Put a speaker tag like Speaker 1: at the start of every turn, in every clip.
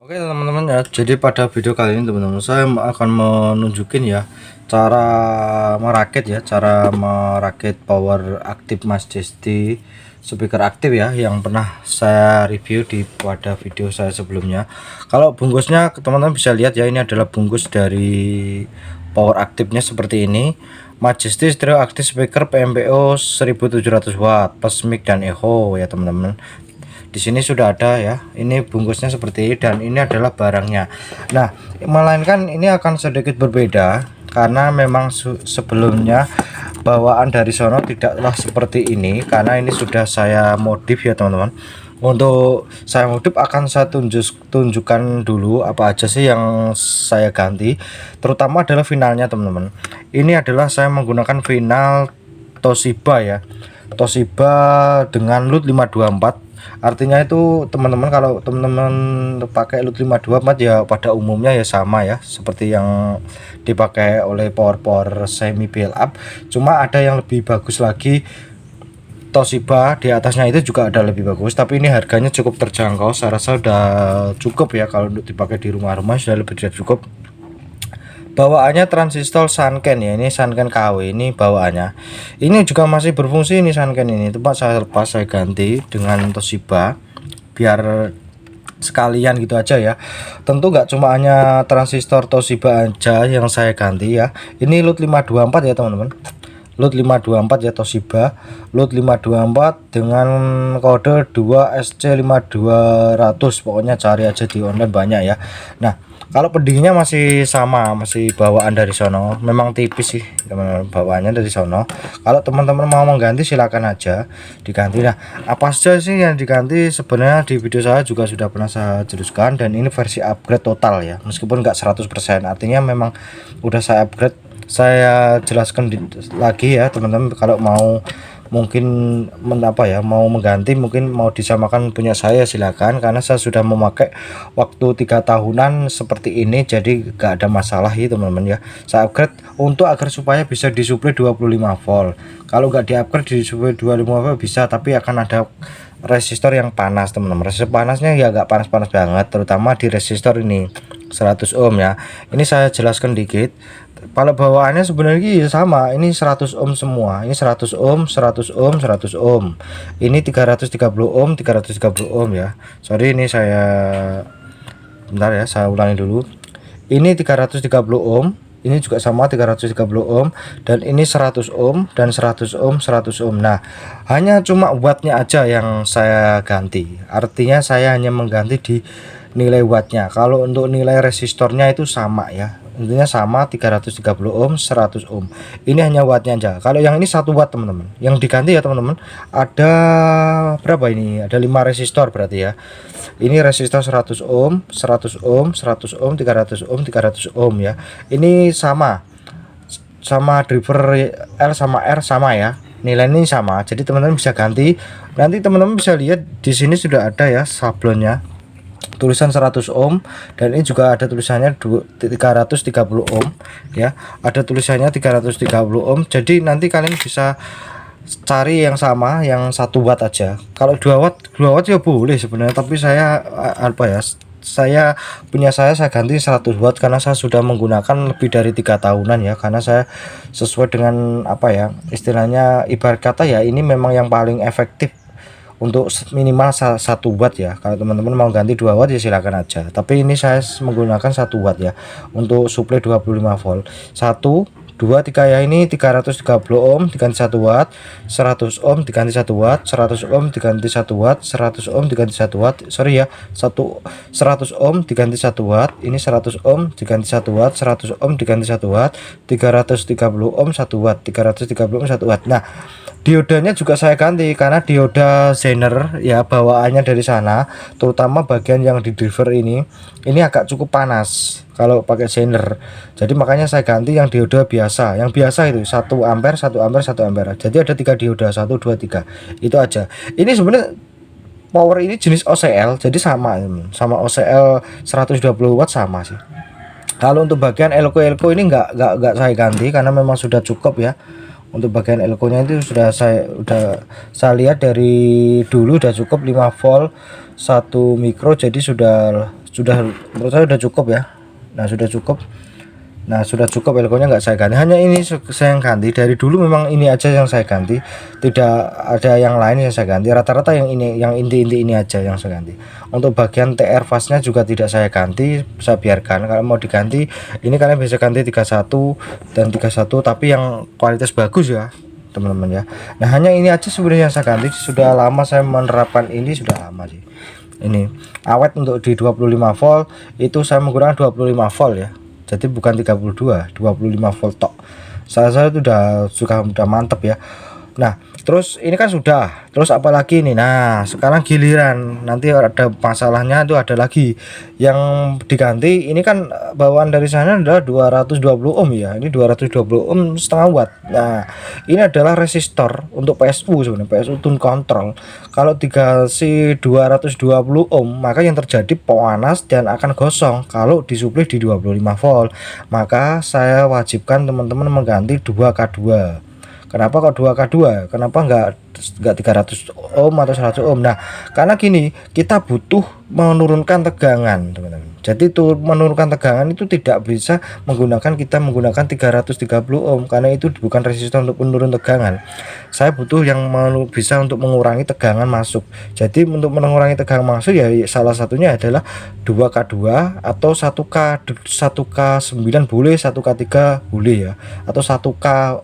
Speaker 1: Oke teman-teman ya, jadi pada video kali ini teman-teman saya akan menunjukin ya cara merakit power aktif Majesty speaker aktif ya, yang pernah saya review pada video saya sebelumnya. Kalau bungkusnya teman-teman bisa lihat ya, ini adalah bungkus dari power aktifnya seperti ini. Majesty Stereo Active Speaker PMPO 1700 watt plus mic dan echo ya teman-teman. Di sini sudah ada ya, ini bungkusnya seperti ini dan ini adalah barangnya. Nah, melainkan ini akan sedikit berbeda karena memang sebelumnya bawaan dari sono tidaklah seperti ini, karena ini sudah saya modif ya teman-teman. Untuk saya modif akan saya tunjukkan dulu apa aja sih yang saya ganti, terutama adalah finalnya teman-teman. Ini adalah saya menggunakan final Toshiba ya, Toshiba dengan LUT 524. Artinya itu teman-teman, kalau teman-teman pakai LUT 524 ya pada umumnya ya sama ya seperti yang dipakai oleh power semi build up, cuma ada yang lebih bagus lagi. Toshiba di atasnya itu juga ada lebih bagus, tapi ini harganya cukup terjangkau. Saya rasa sudah cukup ya, kalau untuk dipakai di rumah-rumah sudah lebih cukup. Bawaannya transistor Sanken ya, ini Sanken KW ini bawaannya. Ini juga masih berfungsi, ini Sanken ini tempat saya lepas saya ganti dengan Toshiba biar sekalian gitu aja ya. Tentu nggak cuma hanya transistor Toshiba aja yang saya ganti ya. Ini LUT 524 ya teman-teman, LUT 524 ya Toshiba, LUT 524 dengan kode 2SC5200. pokoknya cari aja di online banyak ya. Nah, kalau pendingnya masih sama, masih bawaan dari sono, memang tipis sih teman-teman bawaannya dari sono. Kalau teman-teman mau mengganti silakan aja diganti. Nah, apa saja sih yang diganti sebenarnya di video saya juga sudah pernah saya jelaskan, dan ini versi upgrade total ya, meskipun nggak 100%, artinya memang udah saya upgrade. Saya jelaskan lagi ya teman-teman, kalau mau mungkin mau mengganti, mungkin mau disamakan punya saya silakan, karena saya sudah memakai waktu 3 tahunan seperti ini, jadi gak ada masalah ya teman-teman ya. Saya upgrade untuk agar supaya bisa disuplai 25 volt. Kalau nggak di upgrade disuplai 25 volt bisa, tapi akan ada resistor yang panas teman-teman. Resistor panasnya ya gak panas-panas banget, terutama di resistor ini 100 ohm ya. Ini saya jelaskan dikit. Kalau bawaannya sebenarnya ya sama, ini 100 ohm semua. Ini 100 ohm, 100 ohm, 100 ohm. Ini 330 ohm, 330 ohm ya. Sorry, ini saya bentar ya, saya ulangi dulu. Ini 330 ohm, ini juga sama 330 ohm, dan ini 100 ohm dan 100 ohm, 100 ohm. Nah, hanya cuma wattnya aja yang saya ganti. Artinya saya hanya mengganti di nilai wattnya. Kalau untuk nilai resistornya itu sama ya, intinya sama 330 ohm, 100 ohm. Ini hanya wattnya aja. Kalau yang ini 1 watt teman-teman, yang diganti ya teman-teman, ada berapa ini, ada 5 resistor berarti ya. Ini resistor 100 ohm, 100 ohm, 100 ohm, 300 ohm, 300 ohm ya. Ini sama driver L sama R sama ya, nilai ini sama, jadi teman-teman bisa ganti. Nanti teman-teman bisa lihat di sini sudah ada ya sablonnya, tulisan 100 ohm, dan ini juga ada tulisannya 330 ohm ya, ada tulisannya 330 ohm. Jadi nanti kalian bisa cari yang sama, yang 1 watt aja. Kalau 2 watt ya boleh sebenarnya, tapi saya saya ganti 100 watt karena saya sudah menggunakan lebih dari 3 tahunan ya, karena saya sesuai dengan istilahnya, ibarat kata ya, ini memang yang paling efektif untuk minimal 1 watt ya. Kalau teman-teman mau ganti 2 watt ya silakan aja, tapi ini saya menggunakan 1 watt ya untuk suplai 25 volt. 1 2 3 ya, ini 330 ohm diganti 1 watt, 100 ohm diganti 1 watt, 100 ohm diganti 1 watt, 100 ohm diganti 1 watt. Sorry ya, 100 ohm diganti 1 watt, ini 100 ohm diganti 1 watt, 100 ohm diganti 1 watt, 330 ohm 1 watt, 330 ohm 1 watt. Nah, diodanya juga saya ganti karena dioda Zener ya, bawaannya dari sana, terutama bagian yang di driver ini agak cukup panas kalau pakai Zener. Jadi makanya saya ganti yang dioda biasa. Yang biasa itu 1 ampere, 1 ampere, 1 ampere. Jadi ada 3 dioda, 1 2 3. Itu aja. Ini sebenarnya power ini jenis OCL, jadi sama OCL 120 watt sama sih. Kalau untuk bagian elko ini enggak saya ganti karena memang sudah cukup ya. Untuk bagian elko nya itu sudah saya lihat dari dulu udah cukup 5 volt 1 mikro, jadi sudah sudah, menurut saya sudah cukup ya. Nah sudah cukup elkonya, nggak saya ganti, hanya ini saya yang ganti. Dari dulu memang ini aja yang saya ganti, tidak ada yang lain yang saya ganti. Rata-rata yang ini, yang inti-inti ini aja yang saya ganti. Untuk bagian TR fastnya juga tidak saya ganti, saya biarkan. Kalau mau diganti, ini kalian bisa ganti 31 dan 31, tapi yang kualitas bagus ya teman-teman ya. Nah hanya ini aja sebenarnya yang saya ganti. Sudah lama saya menerapkan ini, sudah lama sih. Ini awet untuk di 25 volt itu saya menggunakan 25 volt ya, jadi bukan 32, 25 volt tok. Saya itu udah mantep ya. Nah terus ini kan sudah, terus apalagi ini. Nah sekarang giliran nanti ada masalahnya, itu ada lagi yang diganti. Ini kan bawaan dari sana adalah 220 ohm ya, ini 220 ohm setengah watt. Nah ini adalah resistor untuk PSU, sebenarnya PSU tune control. Kalau dikasih 220 ohm maka yang terjadi panas dan akan gosong kalau disuplai di 25 volt. Maka saya wajibkan teman-teman mengganti 2K2. Kenapa kok 2K2? Kenapa enggak 300 ohm atau 100 ohm? Nah, karena gini, kita butuh menurunkan tegangan, teman-teman. Jadi tuh menurunkan tegangan itu tidak bisa kita menggunakan 330 ohm karena itu bukan resistor untuk menurun tegangan. Saya butuh yang bisa untuk mengurangi tegangan masuk. Jadi untuk mengurangi tegangan masuk ya salah satunya adalah 2K2 atau 1K9 boleh, 1K3 boleh ya. Atau 2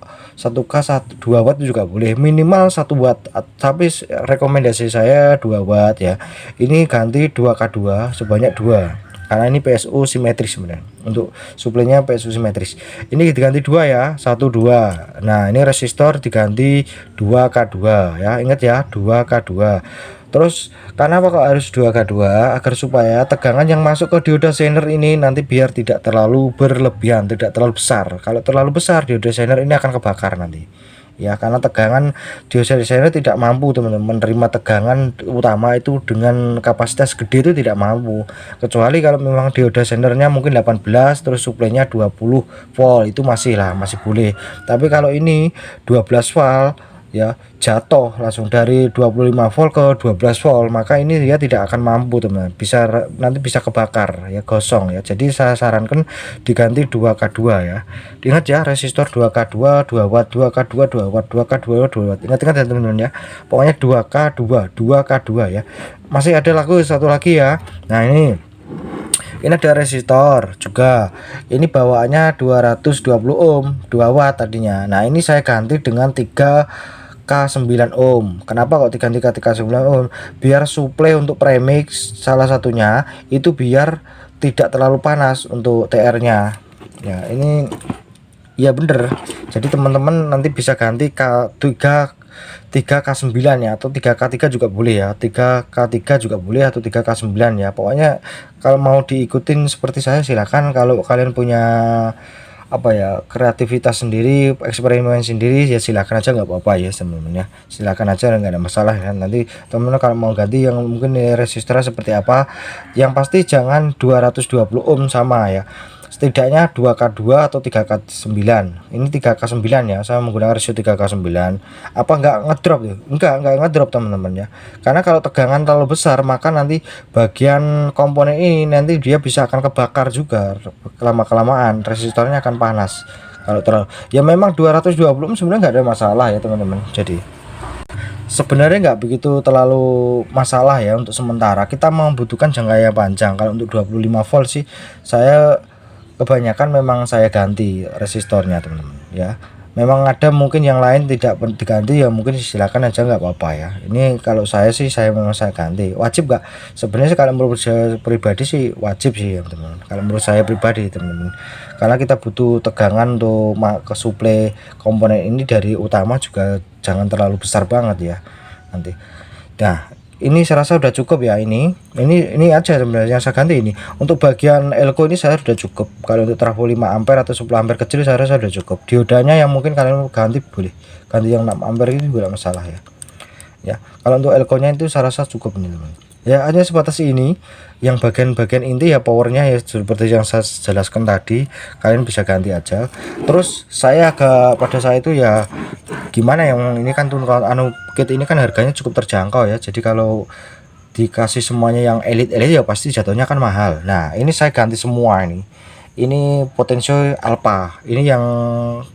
Speaker 1: watt juga boleh, minimal 1 watt, tapi rekomendasi saya 2 watt ya. Ini ganti 2K2 sebanyak 2 karena ini PSU simetris sebenarnya, untuk suplainya PSU simetris. Ini diganti 2 ya, 1 2. Nah ini resistor diganti 2K2 ya, ingat ya 2K2. Terus kenapa kok harus 2K2? Agar supaya tegangan yang masuk ke dioda zener ini nanti biar tidak terlalu berlebihan, tidak terlalu besar. Kalau terlalu besar dioda zener ini akan kebakar nanti ya, karena tegangan dioda zener tidak mampu teman-teman menerima tegangan utama itu dengan kapasitas gede, itu tidak mampu. Kecuali kalau memang dioda zenernya mungkin 18 terus suplainya 20 volt, itu masih boleh. Tapi kalau ini 12 volt ya, jatuh langsung dari 25 volt ke 12 volt, maka ini dia tidak akan mampu teman, nanti bisa kebakar ya, gosong ya. Jadi saya sarankan diganti 2K2 ya. Ingat ya, resistor 2K2 2 watt, 2K2 2 watt, 2K2 2 watt. Ingat ya teman-teman ya, pokoknya 2K2 ya. Masih ada satu lagi ya. Nah ini ada resistor juga, ini bawaannya 220 ohm 2 watt tadinya. Nah ini saya ganti dengan 3K9 ohm. Kenapa kok diganti ke 3K9 ohm? Biar suplai untuk premix salah satunya itu biar tidak terlalu panas untuk TR nya ya. Ini ya bener, jadi teman-teman nanti bisa ganti K3K9 ya, atau 3K3 juga boleh ya, 3K3 juga boleh, atau 3K9 ya. Pokoknya kalau mau diikutin seperti saya silahkan. Kalau kalian punya kreativitas sendiri, eksperimen sendiri ya silakan aja, nggak apa-apa ya teman-teman ya, silakan aja, nggak ada masalah ya. Nanti teman-teman kalau mau ganti yang mungkin resistornya seperti apa, yang pasti jangan 220 ohm sama ya, setidaknya 2K2 atau 3K9. Ini 3K9 ya, saya menggunakan rasio 3K9. Apa nggak ngedrop ya? Enggak ngedrop teman-teman ya, karena kalau tegangan terlalu besar maka nanti bagian komponen ini nanti dia bisa akan kebakar juga, kelamaan resistornya akan panas kalau terlalu ya. Memang 220 sebenarnya nggak ada masalah ya teman-teman, jadi sebenarnya nggak begitu terlalu masalah ya. Untuk sementara kita membutuhkan jangka yang panjang. Kalau untuk 25 volt sih saya kebanyakan memang saya ganti resistornya teman-teman ya. Memang ada mungkin yang lain tidak diganti ya, mungkin silakan aja, nggak apa-apa ya. Ini kalau saya sih memang saya ganti. Wajib nggak? Sebenarnya kalau menurut saya pribadi sih wajib sih ya teman-teman, kalau menurut saya pribadi teman-teman, karena kita butuh tegangan untuk ke suplai komponen ini dari utama juga jangan terlalu besar banget ya nanti. Nah ini saya rasa udah cukup ya. Ini aja sebenarnya yang saya ganti. Ini untuk bagian elko ini saya sudah cukup. Kalau untuk trafo 5 ampere atau 10 ampere kecil saya rasa sudah cukup. Diodanya yang mungkin kalian ganti boleh ganti yang 6 ampere, itu juga masalah ya. Kalau untuk elkonya itu saya rasa cukup ini teman ya. Hanya sebatas ini yang bagian-bagian inti ya, powernya ya seperti yang saya jelaskan tadi, kalian bisa ganti aja. Terus pada saya itu ya gimana yang ini kan kit ini kan harganya cukup terjangkau ya. Jadi kalau dikasih semuanya yang elite ya pasti jatuhnya kan mahal. Nah ini saya ganti semua ini potensio alpha, ini yang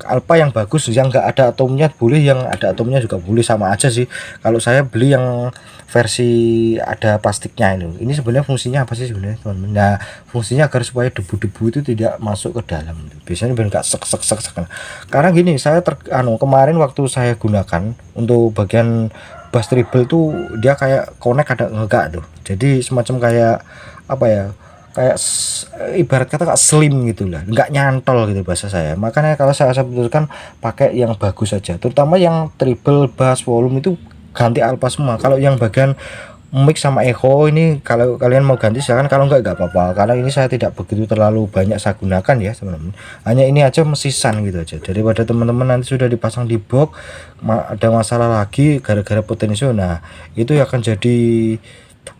Speaker 1: alpha yang bagus, yang enggak ada atomnya boleh, yang ada atomnya juga boleh, sama aja sih. Kalau saya beli yang versi ada plastiknya ini sebenarnya fungsinya apa sih sebenarnya teman-teman? Nah fungsinya agar supaya debu-debu itu tidak masuk ke dalam, biasanya biar enggak sek. Karena gini, saya kemarin waktu saya gunakan untuk bagian bass treble tuh dia kayak connect ada enggak tuh, jadi semacam kayak apa ya, kayak ibarat kata kayak slim gitu lah, nggak nyantol gitu bahasa saya. Makanya kalau saya putuskan pakai yang bagus saja, terutama yang treble, bass, volume itu ganti alpha semua. Kalau yang bagian mix sama echo ini kalau kalian mau ganti silakan, kalau nggak apa-apa, karena ini saya tidak begitu terlalu banyak saya gunakan ya teman-teman. Hanya ini aja mesisan gitu aja, daripada teman-teman nanti sudah dipasang di box ada masalah lagi gara-gara potensio. Nah itu akan jadi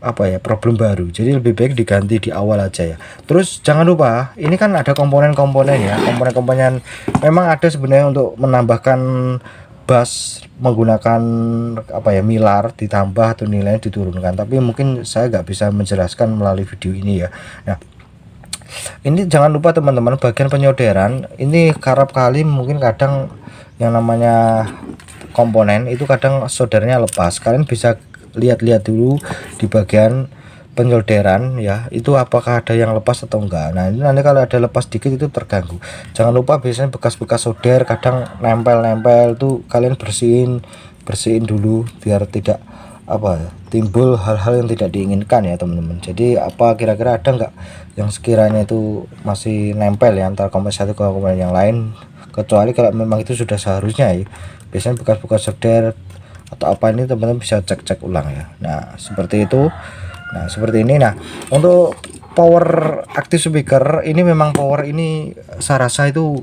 Speaker 1: apa ya, problem baru. Jadi lebih baik diganti di awal aja ya. Terus jangan lupa ini kan ada komponen-komponen ya, komponen-komponen memang ada sebenarnya untuk menambahkan bass menggunakan apa ya, milar ditambah atau nilainya diturunkan, tapi mungkin saya nggak bisa menjelaskan melalui video ini ya. Nah ini jangan lupa teman-teman, bagian penyolderan ini kerap kali mungkin kadang yang namanya komponen itu kadang soldernya lepas. Kalian bisa lihat-lihat dulu di bagian penyolderan ya, itu apakah ada yang lepas atau enggak. Nah ini nanti kalau ada lepas dikit itu terganggu. Jangan lupa biasanya bekas-bekas solder kadang nempel-nempel tuh kalian bersihin dulu biar tidak apa ya, timbul hal-hal yang tidak diinginkan ya teman-teman. Jadi apa kira-kira ada enggak yang sekiranya itu masih nempel ya antara komponen satu ke komponen yang lain, kecuali kalau memang itu sudah seharusnya ya. Biasanya bekas-bekas solder atau apa ini teman-teman bisa cek-cek ulang ya. Nah seperti itu. Nah seperti ini. Nah untuk power active speaker ini memang power ini saya rasa itu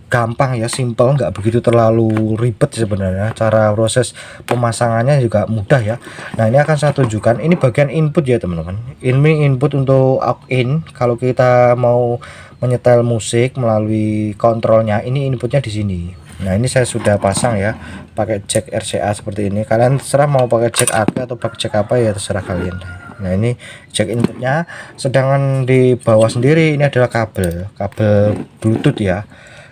Speaker 1: gampang ya, simple, nggak begitu terlalu ribet sebenarnya. Cara proses pemasangannya juga mudah ya. Nah ini akan saya tunjukkan, ini bagian input ya teman-teman. Ini input untuk aux in. Kalau kita mau menyetel musik melalui kontrolnya, ini inputnya di sini. Nah ini saya sudah pasang ya pakai jack RCA seperti ini. Kalian terserah mau pakai jack AC atau pakai jack apa ya, terserah kalian. Nah ini jack inputnya, sedangkan di bawah sendiri ini adalah kabel Bluetooth ya.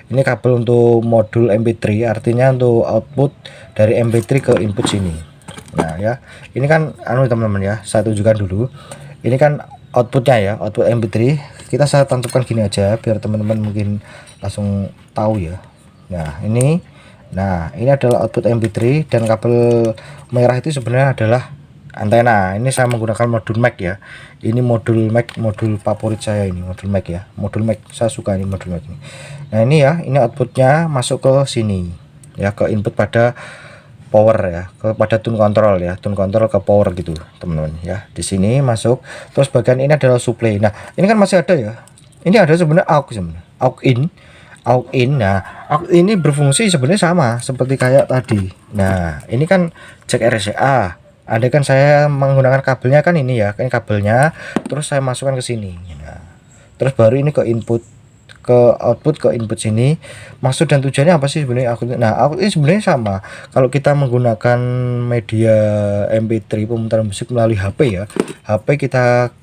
Speaker 1: Ini kabel untuk modul MP3, artinya untuk output dari MP3 ke input sini. Nah ya ini kan teman-teman ya, saya tunjukkan dulu. Ini kan outputnya ya, output MP3. Kita saya tancapkan gini aja biar teman-teman mungkin langsung tahu ya. Nah ini adalah output MP3, dan kabel merah itu sebenarnya adalah antena. Ini saya menggunakan modul Mac ya. Ini modul Mac, modul favorit saya ini, modul Mac ya. Modul Mac saya suka ini, modul Mac ini. Nah ini ya, ini outputnya masuk ke sini ya, ke input pada power ya, kepada tune control ya, tune control ke power gitu teman-teman ya. Di sini masuk. Terus bagian ini adalah supply. Nah ini kan masih ada ya, ini ada sebenarnya aux in. Nah aux ini berfungsi sebenarnya sama seperti kayak tadi. Nah ini kan jack RCA, ada kan saya menggunakan kabelnya kan ini ya, kan kabelnya terus saya masukkan ke sini. Nah terus baru ini ke input, ke output, ke input sini. Maksud dan tujuannya apa sih sebenarnya output? Nah output ini sebenarnya sama kalau kita menggunakan media MP3 pemutaran musik melalui HP ya, HP kita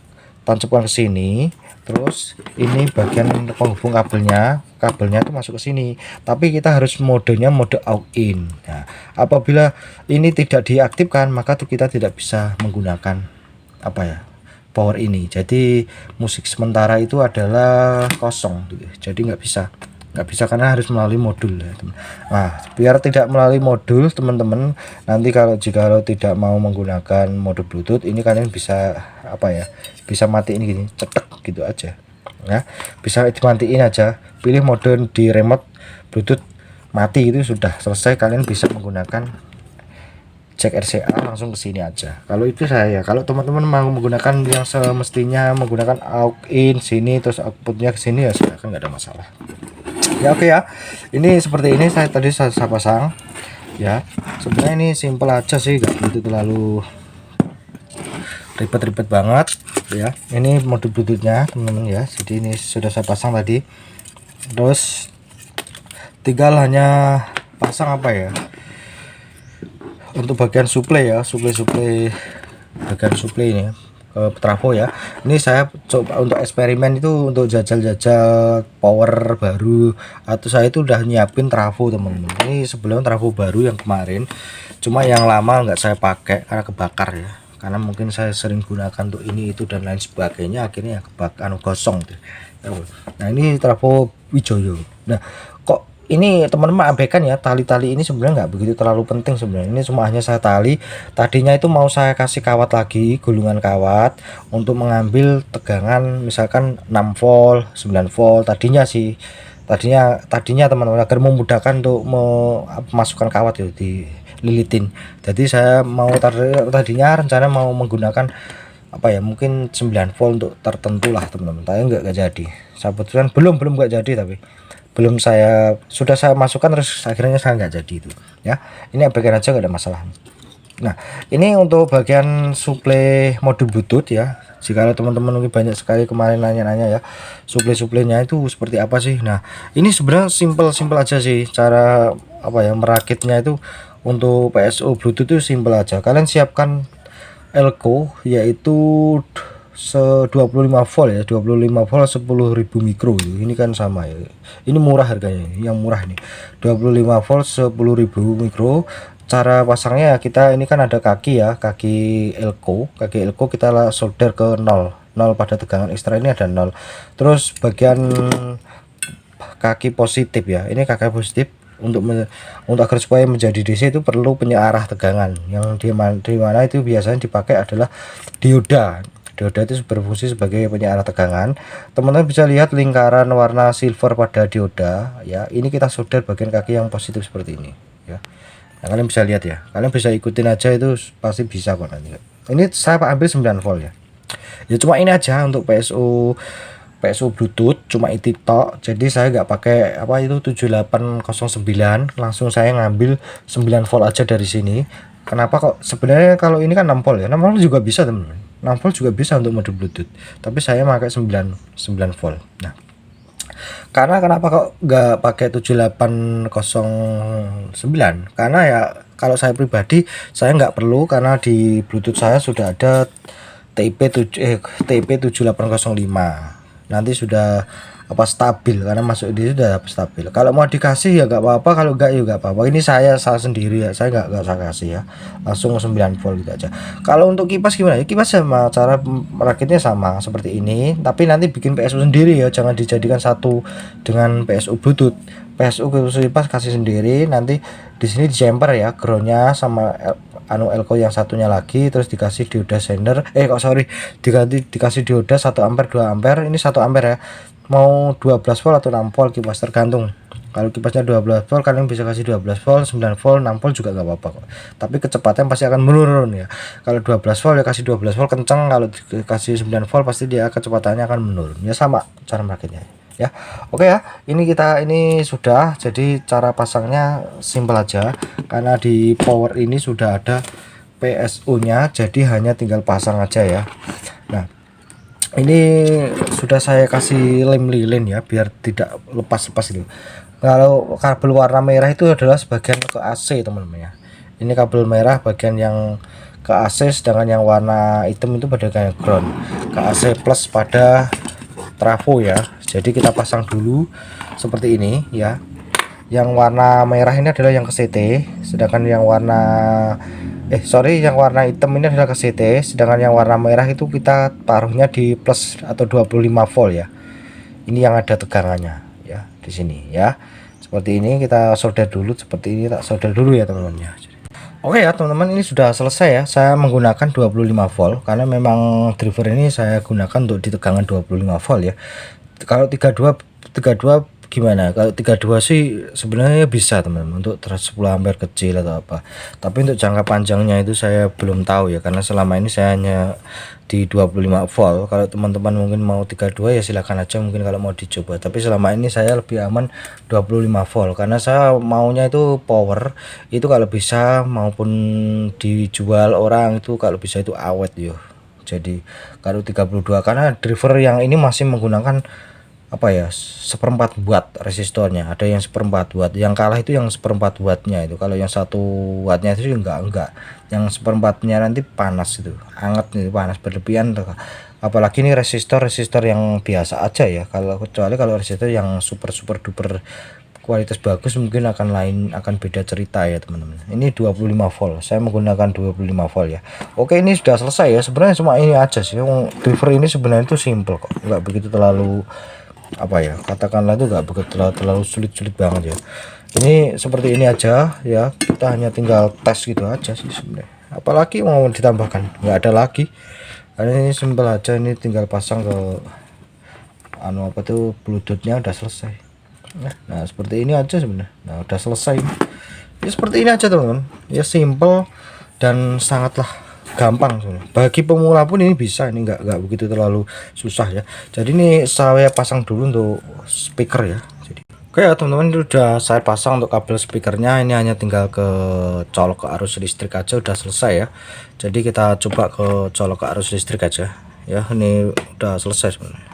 Speaker 1: tancapkan ke sini, terus ini bagian penghubung kabelnya itu masuk ke sini, tapi kita harus modenya mode aux in. Nah apabila ini tidak diaktifkan maka kita tidak bisa menggunakan apa ya, power ini. Jadi musik sementara itu adalah kosong gitu. Jadi nggak bisa karena harus melalui modul ya teman. Nah biar tidak melalui modul teman-teman, nanti jika tidak mau menggunakan mode Bluetooth ini, kalian bisa apa ya, bisa matiin gini, cetek gitu aja ya, bisa dimatiin aja, pilih mode di remote Bluetooth, mati, itu sudah selesai. Kalian bisa menggunakan jack RCA langsung ke sini aja. Kalau itu saya, kalau teman-teman mau menggunakan yang semestinya menggunakan aux in sini terus outputnya ke sini ya silakan, nggak ada masalah ya. Oke ya, ini seperti ini saya pasang ya. Sebenarnya ini simple aja sih, nggak begitu terlalu ribet-ribet banget ya. Ini mode Bluetoothnya teman-teman ya, jadi ini sudah saya pasang tadi. Terus tinggal hanya pasang apa ya, untuk bagian supply ya, supply bagian suplai ini ke trafo ya. Ini saya coba untuk eksperimen itu, untuk jajal-jajal power baru, atau saya itu udah nyiapin trafo teman-teman. Ini sebelum trafo baru yang kemarin, cuma yang lama nggak saya pakai karena kebakar ya, karena mungkin saya sering gunakan untuk ini itu dan lain sebagainya, akhirnya kebakar gosong tuh. Nah ini trafo Wijoyo. Nah kok ini teman-teman abaikan ya, tali-tali ini sebenarnya nggak begitu terlalu penting sebenarnya. Ini cuma hanya saya tali. Tadinya itu mau saya kasih kawat lagi, gulungan kawat untuk mengambil tegangan misalkan 6 volt 9 volt tadinya sih, tadinya teman-teman, agar memudahkan untuk memasukkan kawat itu dililitin. Jadi saya mau tadinya rencana mau menggunakan apa ya, mungkin 9 volt untuk tertentu lah teman-teman, tapi nggak jadi. Saya putuskan belum nggak jadi, tapi belum sudah saya masukkan terus akhirnya saya nggak jadi itu ya. Ini abaikan aja, nggak ada masalah. Nah ini untuk bagian suplai modul bluetooth ya. Jika teman-teman mungkin banyak sekali kemarin nanya-nanya ya, suplainya itu seperti apa sih. Nah ini sebenarnya simple aja sih cara apa ya merakitnya itu. Untuk PSU bluetooth itu simple aja, kalian siapkan elko yaitu 25 volt ya, 25 volt 10.000 mikro itu. Ini kan sama ya, ini murah harganya, yang murah nih 25 volt 10.000 mikro. Cara pasangnya kita ini kan ada kaki ya, kaki elko kita solder ke 0 pada tegangan ekstra ini ada 0. Terus bagian kaki positif ya, ini kaki positif untuk agar supaya menjadi DC itu perlu penyearah tegangan, yang di mana itu biasanya dipakai adalah dioda itu berfungsi sebagai penyearah tegangan. Teman-teman bisa lihat lingkaran warna silver pada dioda ya, ini kita solder bagian kaki yang positif seperti ini ya. Nah, kalian bisa lihat ya, kalian bisa ikutin aja, itu pasti bisa kok nanti. Ini saya ambil 9 volt ya, cuma ini aja untuk PSU Bluetooth, cuma itu tok. Jadi saya nggak pakai apa itu 7809, langsung saya ngambil 9 volt aja dari sini. Kenapa kok sebenarnya kalau ini kan 6 volt ya, 6 volt juga bisa teman-teman, 6 volt juga bisa untuk mode Bluetooth, tapi saya pakai 9 volt. Nah karena kenapa kok nggak pakai 7809, karena ya kalau saya pribadi saya nggak perlu, karena di Bluetooth saya sudah ada TIP 7805, nanti sudah apa stabil, karena masuk di sudah stabil. Kalau mau dikasih ya nggak apa-apa, kalau enggak ya nggak apa-apa. Ini saya sendiri ya, saya nggak usah kasih ya, langsung 9 volt gitu aja. Kalau untuk kipas gimana ya, kipas sama cara merakitnya sama seperti ini, tapi nanti bikin PSU sendiri ya, jangan dijadikan satu dengan PSU Bluetooth. PSU kipas kasih sendiri, nanti di sini di jumper ya, groundnya sama elko yang satunya lagi, terus dikasih dioda sender dikasih dioda 1 ampere 2 ampere. Ini 1 ampere ya, mau 12 volt atau 6 volt kipas tergantung. Kalau kipasnya 12 volt kalian bisa kasih 12 volt, 9 volt, 6 volt juga nggak apa-apa kok, tapi kecepatan pasti akan menurun ya. Kalau 12 volt ya kasih 12 volt kenceng, kalau dikasih 9 volt pasti dia kecepatannya akan menurun ya, sama cara merakitnya ya. Oke ya, ini sudah, jadi cara pasangnya simpel aja, karena di power ini sudah ada PSU nya, jadi hanya tinggal pasang aja ya. Nah ini sudah saya kasih lem lilin ya, biar tidak lepas-lepas itu. Kalau kabel warna merah itu adalah sebagian ke AC teman-teman ya, ini kabel merah bagian yang ke AC, sedangkan yang warna hitam itu pada kayak ground ke AC plus pada trafo ya. Jadi kita pasang dulu seperti ini ya. Yang warna merah ini adalah yang ke CT, sedangkan yang yang warna hitam ini adalah ke CT, sedangkan yang warna merah itu kita taruhnya di plus atau 25 volt ya. Ini yang ada tegangannya ya di sini ya. Seperti ini kita solder dulu, seperti ini tak solder dulu ya teman-teman ya. Oke ya teman-teman, ini sudah selesai ya. Saya menggunakan 25 volt karena memang driver ini saya gunakan untuk di tegangan 25 volt ya. Kalau 32 gimana? Kalau 32 sih sebenarnya bisa teman-teman, untuk 10 ampere kecil atau apa. Tapi untuk jangka panjangnya itu saya belum tahu ya, karena selama ini saya hanya di 25 volt. Kalau teman-teman mungkin mau 32 ya silakan aja, mungkin kalau mau dicoba. Tapi selama ini saya lebih aman 25 volt, karena saya maunya itu power itu kalau bisa, maupun dijual orang itu kalau bisa itu awet yo. Jadi kalau 32, karena driver yang ini masih menggunakan apa ya, seperempat watt resistornya, ada yang seperempat watt, yang kalah itu yang seperempat wattnya itu. Kalau yang 1 wattnya itu enggak, yang seperempatnya nanti panas itu, anget nih, panas berlebihan. Apalagi ini resistor yang biasa aja ya, kalau kecuali kalau resistor yang super super duper kualitas bagus mungkin akan beda cerita ya teman-teman. Ini 25 volt, saya menggunakan 25 volt ya. Oke, ini sudah selesai ya, sebenarnya cuma ini aja sih. Driver ini sebenarnya itu simple kok, nggak begitu terlalu apa ya, katakanlah itu nggak begitu terlalu sulit-sulit banget ya. Ini seperti ini aja ya, kita hanya tinggal tes gitu aja sih sebenarnya. Apalagi mau ditambahkan, nggak ada lagi, karena ini simpel aja. Ini tinggal pasang ke apa tuh, bluetoothnya udah selesai. Nah seperti ini aja sebenarnya. Nah udah selesai ya, seperti ini aja teman-teman ya, simple dan sangatlah gampang sebenarnya. Bagi pemula pun ini bisa, ini nggak begitu terlalu susah ya. Jadi ini saya pasang dulu untuk speaker ya. Jadi oke ya teman-teman, ini udah saya pasang untuk kabel speakernya. Ini hanya tinggal ke colok ke arus listrik aja, udah selesai ya. Jadi kita coba ke colok ke arus listrik aja ya. Ini udah selesai sebenarnya.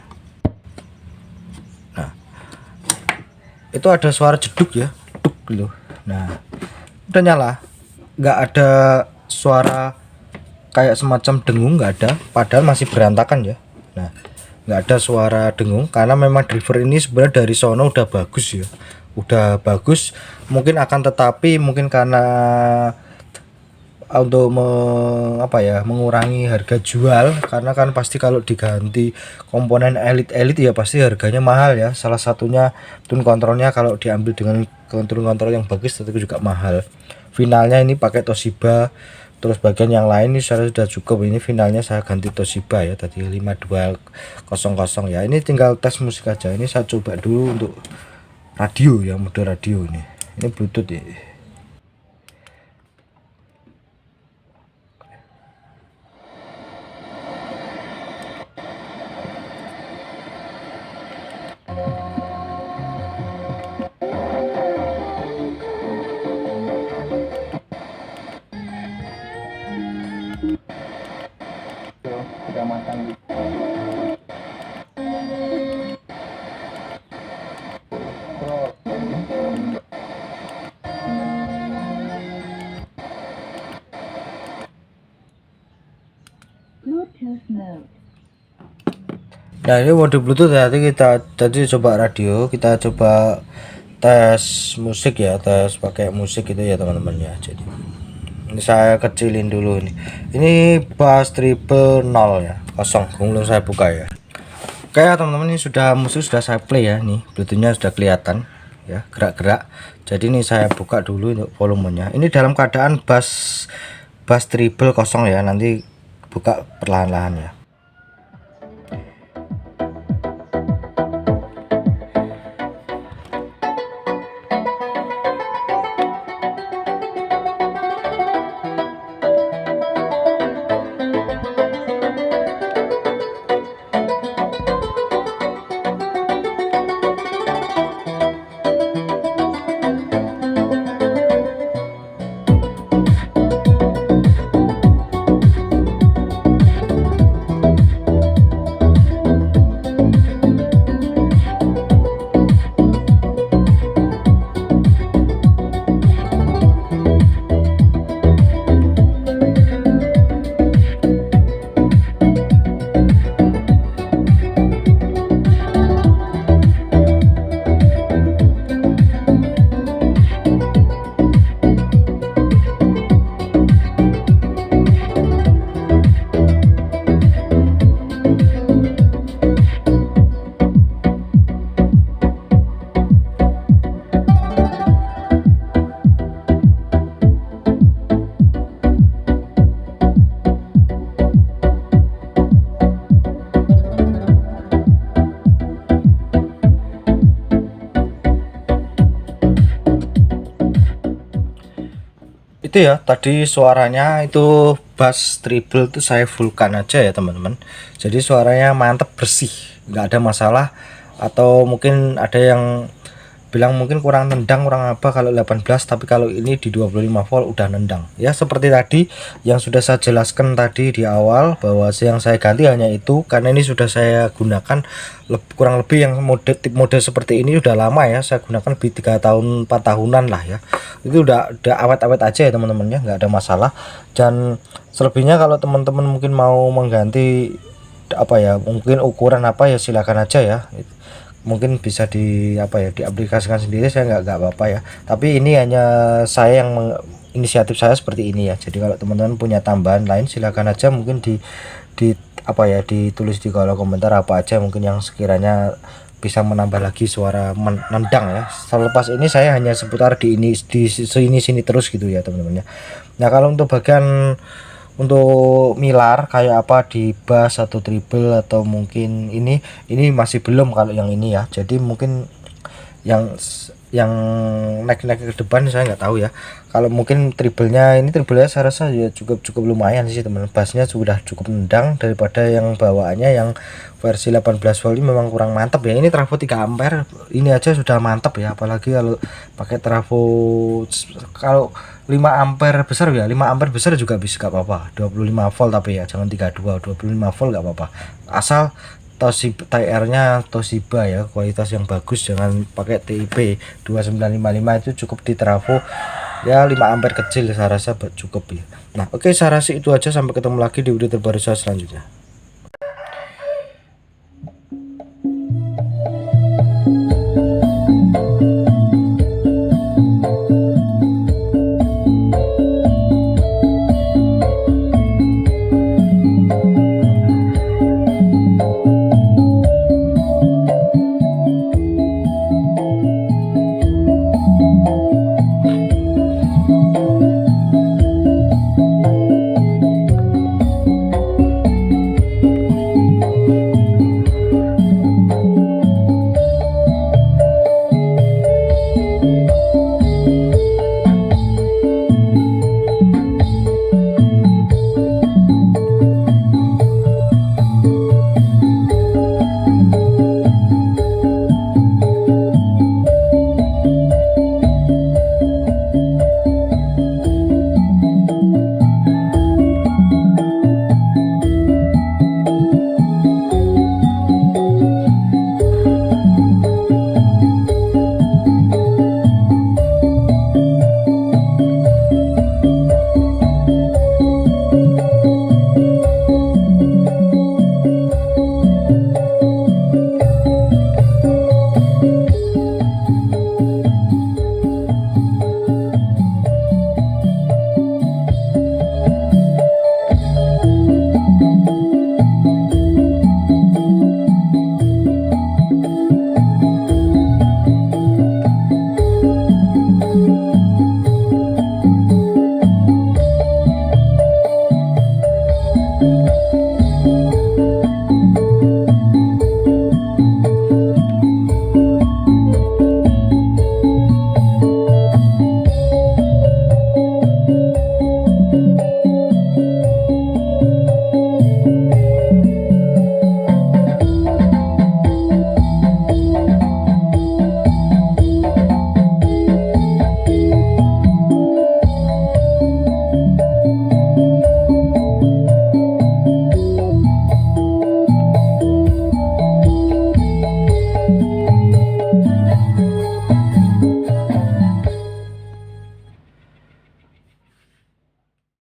Speaker 1: Itu ada suara jeduk ya, jeduk gitu. Nah udah nyala, nggak ada suara kayak semacam dengung, nggak ada, padahal masih berantakan ya. Nah nggak ada suara dengung karena memang driver ini sebenarnya dari sono udah bagus ya, udah bagus. Mungkin akan tetapi mungkin karena untuk mengurangi harga jual, karena kan pasti kalau diganti komponen elit ya pasti harganya mahal ya. Salah satunya tune kontrolnya, kalau diambil dengan tune kontrol yang bagus tentu juga mahal. Finalnya ini pakai Toshiba, terus bagian yang lain ini saya sudah cukup. Ini finalnya saya ganti Toshiba ya, tadi 5200 ya. Ini tinggal tes musik aja. Ini saya coba dulu untuk radio ya, mode radio ini Bluetooth ya. Nah ini mode Bluetooth ya. Kita tadi coba radio, kita coba tes musik ya, tes pakai musik itu ya teman-teman ya. Jadi ini saya kecilin dulu ini bass triple 0 ya, kosong, belum saya buka ya. Oke ya teman-teman, ini sudah musik sudah saya play ya, nih Bluetoothnya sudah kelihatan ya, gerak-gerak. Jadi ini saya buka dulu untuk volumenya. Ini dalam keadaan bass triple kosong ya, nanti buka perlahan-lahan ya. Itu ya tadi suaranya itu bass treble itu saya fullkan aja ya teman-teman. Jadi suaranya mantep, bersih, nggak ada masalah. Atau mungkin ada yang bilang mungkin kurang nendang, kurang apa kalau 18, tapi kalau ini di 25 volt udah nendang ya. Seperti tadi yang sudah saya jelaskan tadi di awal, bahwa yang saya ganti hanya itu karena ini sudah saya gunakan kurang lebih yang mode seperti ini udah lama ya, saya gunakan lebih 3 tahun 4 tahunan lah ya. Itu udah awet-awet aja ya teman-teman ya, nggak ada masalah. Dan selebihnya kalau teman-teman mungkin mau mengganti apa ya, mungkin ukuran apa ya, silakan aja ya, mungkin bisa di apa ya, diaplikasikan sendiri, saya nggak apa-apa ya. Tapi ini hanya saya yang inisiatif saya seperti ini ya. Jadi kalau teman-teman punya tambahan lain silakan aja, mungkin di apa ya, ditulis di kolom komentar apa aja mungkin yang sekiranya bisa menambah lagi suara nendang ya. Selepas ini saya hanya seputar di sini terus gitu ya teman-teman ya. Nah kalau untuk bagian untuk milar kayak apa di bass atau treble atau mungkin ini masih belum kalau yang ini ya. Jadi mungkin yang naik ke depan saya nggak tahu ya. Kalau mungkin treble-nya saya rasa ya cukup lumayan sih teman. Bassnya sudah cukup nendang daripada yang bawaannya yang versi 18 volt ini memang kurang mantap ya. Ini trafo 3 ampere ini aja sudah mantap ya, apalagi kalau pakai trafo kalau 5 ampere besar ya, 5 ampere besar juga bisa, gak apa-apa 25 volt, tapi ya jangan 32, 25 volt gak apa-apa, asal TR-nya Toshiba ya, kualitas yang bagus, jangan pakai TIP 2955 itu cukup di trafo ya 5 ampere kecil, saya rasa cukup ya. Nah oke, saya rasa itu aja, sampai ketemu lagi di video terbaru saya selanjutnya.